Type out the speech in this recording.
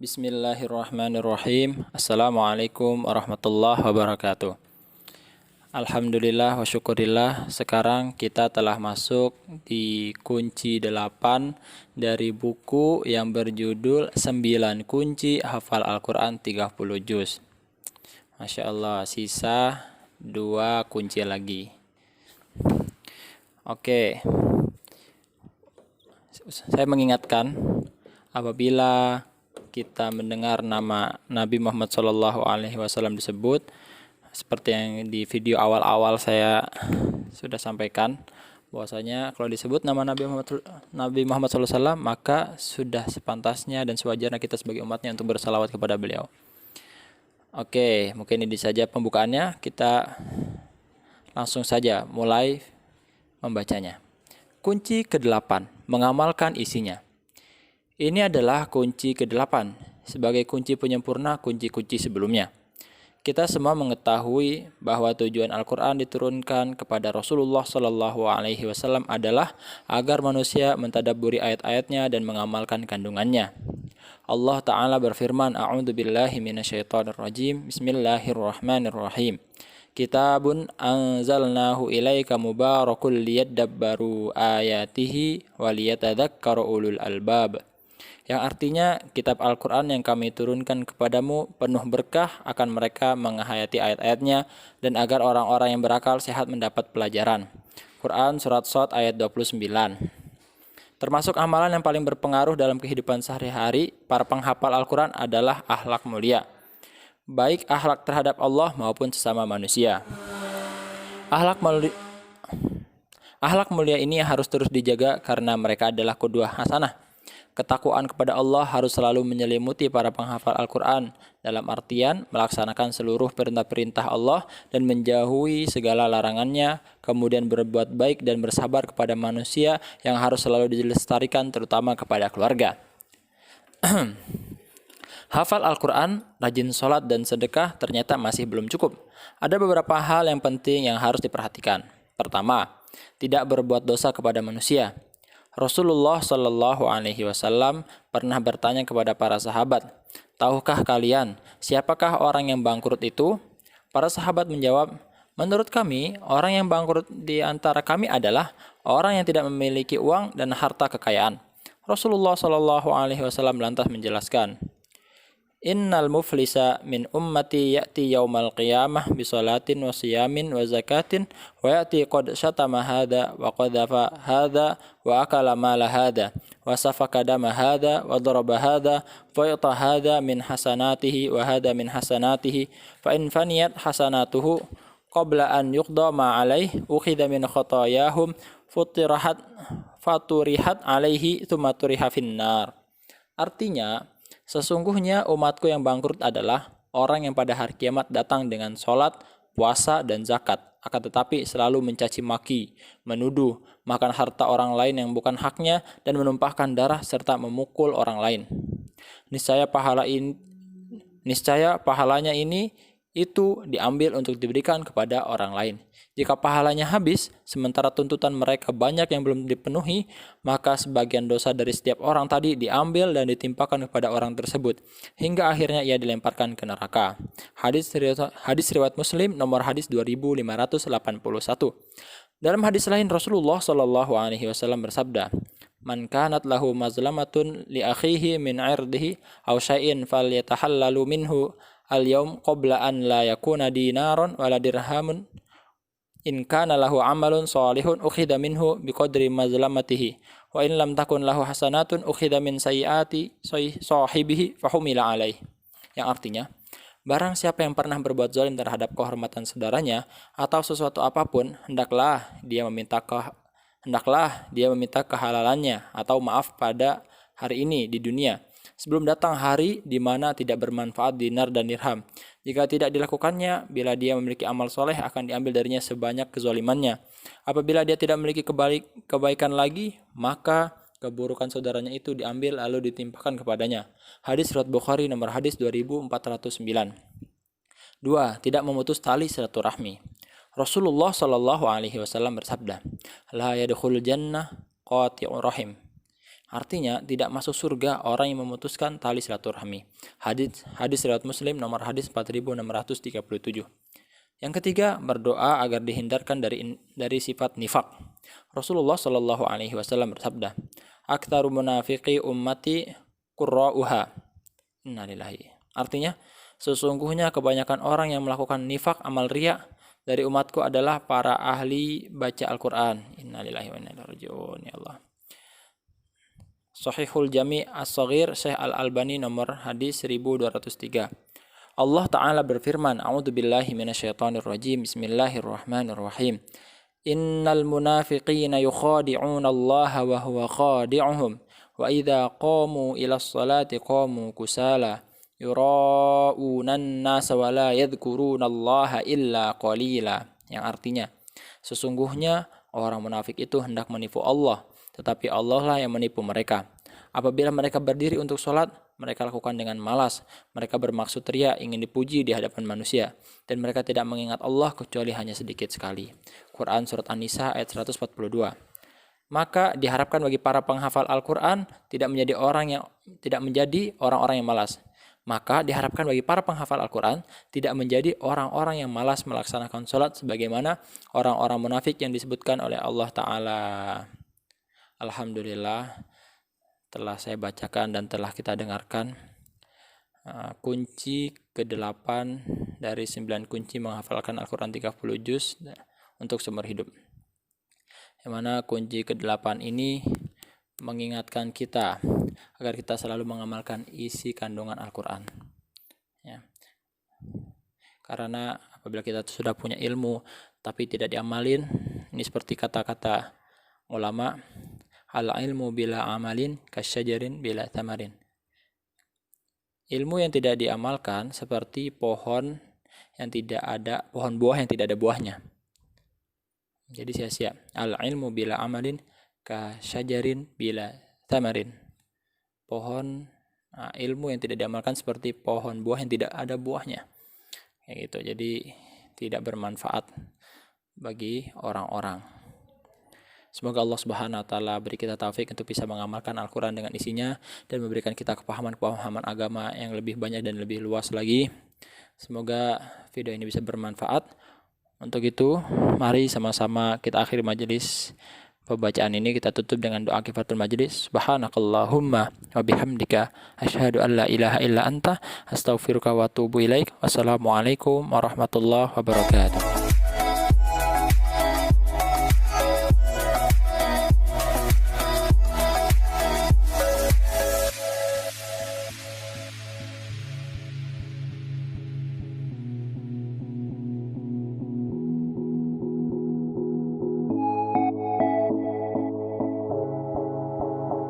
Bismillahirrahmanirrahim. Assalamualaikum warahmatullahi wabarakatuh. Alhamdulillah wa syukurillah. Sekarang kita telah masuk di kunci 8 dari buku yang berjudul 9 kunci hafal Al-Quran 30 juz. Masya Allah, sisa 2 kunci lagi. Oke, saya mengingatkan apabila kita mendengar nama Nabi Muhammad SAW disebut, seperti yang di video awal-awal saya sudah sampaikan, bahwasanya kalau disebut nama Nabi Muhammad SAW, maka sudah sepantasnya dan sewajarnya kita sebagai umatnya untuk bersalawat kepada beliau. Oke, mungkin ini saja pembukaannya. Kita langsung saja mulai membacanya. Kunci ke-8, mengamalkan isinya. Ini adalah kunci ke-8 sebagai kunci penyempurna kunci-kunci sebelumnya. Kita semua mengetahui bahwa tujuan Al-Quran diturunkan kepada Rasulullah SAW adalah agar manusia mentadabburi ayat-ayatnya dan mengamalkan kandungannya. Allah Ta'ala berfirman, A'udzubillahi minasyaitonirrajim, Bismillahirrahmanirrahim. Kitabun anzalnahu ilaika mubarakul liyadabbaru ayatihi waliyatadzakkara ulul albab. Yang artinya, kitab Al-Quran yang kami turunkan kepadamu penuh berkah akan mereka menghayati ayat-ayatnya dan agar orang-orang yang berakal sehat mendapat pelajaran. Quran Surat Shad ayat 29. Termasuk amalan yang paling berpengaruh dalam kehidupan sehari-hari para penghafal Al-Quran adalah akhlak mulia, baik akhlak terhadap Allah maupun sesama manusia. Akhlak mulia ini harus terus dijaga karena mereka adalah qudwah hasanah. Ketakwaan kepada Allah harus selalu menyelimuti para penghafal Al-Quran, dalam artian melaksanakan seluruh perintah-perintah Allah dan menjauhi segala larangannya, kemudian berbuat baik dan bersabar kepada manusia yang harus selalu dilestarikan, terutama kepada keluarga. Hafal Al-Quran, rajin sholat dan sedekah ternyata masih belum cukup. Ada beberapa hal yang penting yang harus diperhatikan. Pertama, tidak berbuat dosa kepada manusia. Rasulullah SAW pernah bertanya kepada para sahabat, "Tahukah kalian siapakah orang yang bangkrut itu?" Para sahabat menjawab, "Menurut kami, orang yang bangkrut di antara kami adalah orang yang tidak memiliki uang dan harta kekayaan." Rasulullah SAW lantas menjelaskan, Innal muflisa min ummati ya'ti yaumal qiyamah bisolatin wa siyamin wa zakatin wa ya'ti qad syatama hadha wa qadhafa hadha wa akala mala hadha wa safaka dama hadha wa daraba hadha fa yu'ta hadha min hasanatihi wa hadha min hasanatihi fa in faniyat hasanatuhu qabla an yuqda ma alaihi ukhidha min khatayahum faturihat alaihi thumma turiha finnar. Artinya, sesungguhnya umatku yang bangkrut adalah orang yang pada hari kiamat datang dengan sholat, puasa, dan zakat, akan tetapi selalu mencaci maki, menuduh, makan harta orang lain yang bukan haknya, dan menumpahkan darah serta memukul orang lain. Niscaya pahalanya ini itu diambil untuk diberikan kepada orang lain. Jika pahalanya habis, sementara tuntutan mereka banyak yang belum dipenuhi, maka sebagian dosa dari setiap orang tadi diambil dan ditimpakan kepada orang tersebut, hingga akhirnya ia dilemparkan ke neraka. Hadis riwayat Muslim nomor hadis 2581. Dalam hadis lain Rasulullah SAW bersabda, Man kanat lahu mazlamatun li akhihi min 'irdihi aw syai'in falyatahallalu minhu al-yaum qabla an la yakuna dinaron wala dirhamun in kana lahu amalun salihun ukhidha minhu biqadri mazlamatihi wa in lam takun lahu hasanatun ukhidha min sayyiati sahibihi fahumila alaih. Yang artinya, barang siapa yang pernah berbuat zalim terhadap kehormatan saudaranya atau sesuatu apapun, hendaklah dia meminta kehalalannya atau maaf pada hari ini di dunia, sebelum datang hari di mana tidak bermanfaat dinar dan dirham. Jika tidak dilakukannya, bila dia memiliki amal soleh akan diambil darinya sebanyak kezalimannya. Apabila dia tidak memiliki kebaikan lagi, maka keburukan saudaranya itu diambil lalu ditimpakan kepadanya. Hadis riwayat Bukhari nomor hadis 2409. 2. Tidak memutus tali silaturahmi. Rasulullah SAW bersabda, La yadkhul jannah qati'ur rahim. Artinya tidak masuk surga orang yang memutuskan tali silaturahmi. Hadis riwayat Muslim nomor hadis 4637. Yang ketiga, berdoa agar dihindarkan dari sifat nifak. Rasulullah Shallallahu alaihi wasallam bersabda, "Aktaru munafiqi ummati qurra'uha." Innalillahi. Artinya, sesungguhnya kebanyakan orang yang melakukan nifak amal riya dari umatku adalah para ahli baca Al-Qur'an. Innalillahi wa inna ilaihi raji'un. Ya Allah. Sahihul Jami' As-Shaghir Syekh Al-Albani nomor hadis 1203. Allah Ta'ala berfirman, A'udzubillahi minasyaitonir rajim. Bismillahirrahmanirrahim. Innal munafiqina yukhadi'una Allah wa huwa khadi'uhum wa idza qamu ila sholati qamu kusala yura'unan nasa wa la yadhkuruna Allah illa qalila. Yang artinya, sesungguhnya orang munafik itu hendak menipu Allah, tetapi Allah lah yang menipu mereka. Apabila mereka berdiri untuk sholat, mereka lakukan dengan malas. Mereka bermaksud ria, ingin dipuji di hadapan manusia. Dan mereka tidak mengingat Allah kecuali hanya sedikit sekali. Quran Surat An-Nisa ayat 142. Maka diharapkan bagi para penghafal Al-Quran tidak menjadi orang-orang yang malas. Maka diharapkan bagi para penghafal Al-Quran tidak menjadi orang-orang yang malas melaksanakan sholat sebagaimana orang-orang munafik yang disebutkan oleh Allah Ta'ala. Alhamdulillah, telah saya bacakan dan telah kita dengarkan kunci ke-8 dari 9 kunci menghafalkan Al-Quran 30 juz untuk seumur hidup. Yang mana kunci ke-8 ini mengingatkan kita agar kita selalu mengamalkan isi kandungan Al-Quran. Ya. Karena apabila kita sudah punya ilmu tapi tidak diamalin, ini seperti kata-kata ulama, al-ilmu bila amalin kasyajarin bila tamarin. Ilmu yang tidak diamalkan seperti pohon buah yang tidak ada buahnya. Jadi sia-sia. Al-ilmu bila amalin kasyajarin bila tamarin. Ilmu yang tidak diamalkan seperti pohon buah yang tidak ada buahnya. Kayak gitu. Jadi tidak bermanfaat bagi orang-orang. Semoga Allah Subhanahu wa taala beri kita taufik untuk bisa mengamalkan Al-Qur'an dengan isinya dan memberikan kita kepahaman agama yang lebih banyak dan lebih luas lagi. Semoga video ini bisa bermanfaat. Untuk itu, mari sama-sama kita akhiri majelis pembacaan ini, kita tutup dengan doa kifaratul majelis. Subhanakallahumma wa bihamdika asyhadu an la ilaha illa anta astaghfiruka wa atubu ilaik. Wassalamualaikum warahmatullahi wabarakatuh.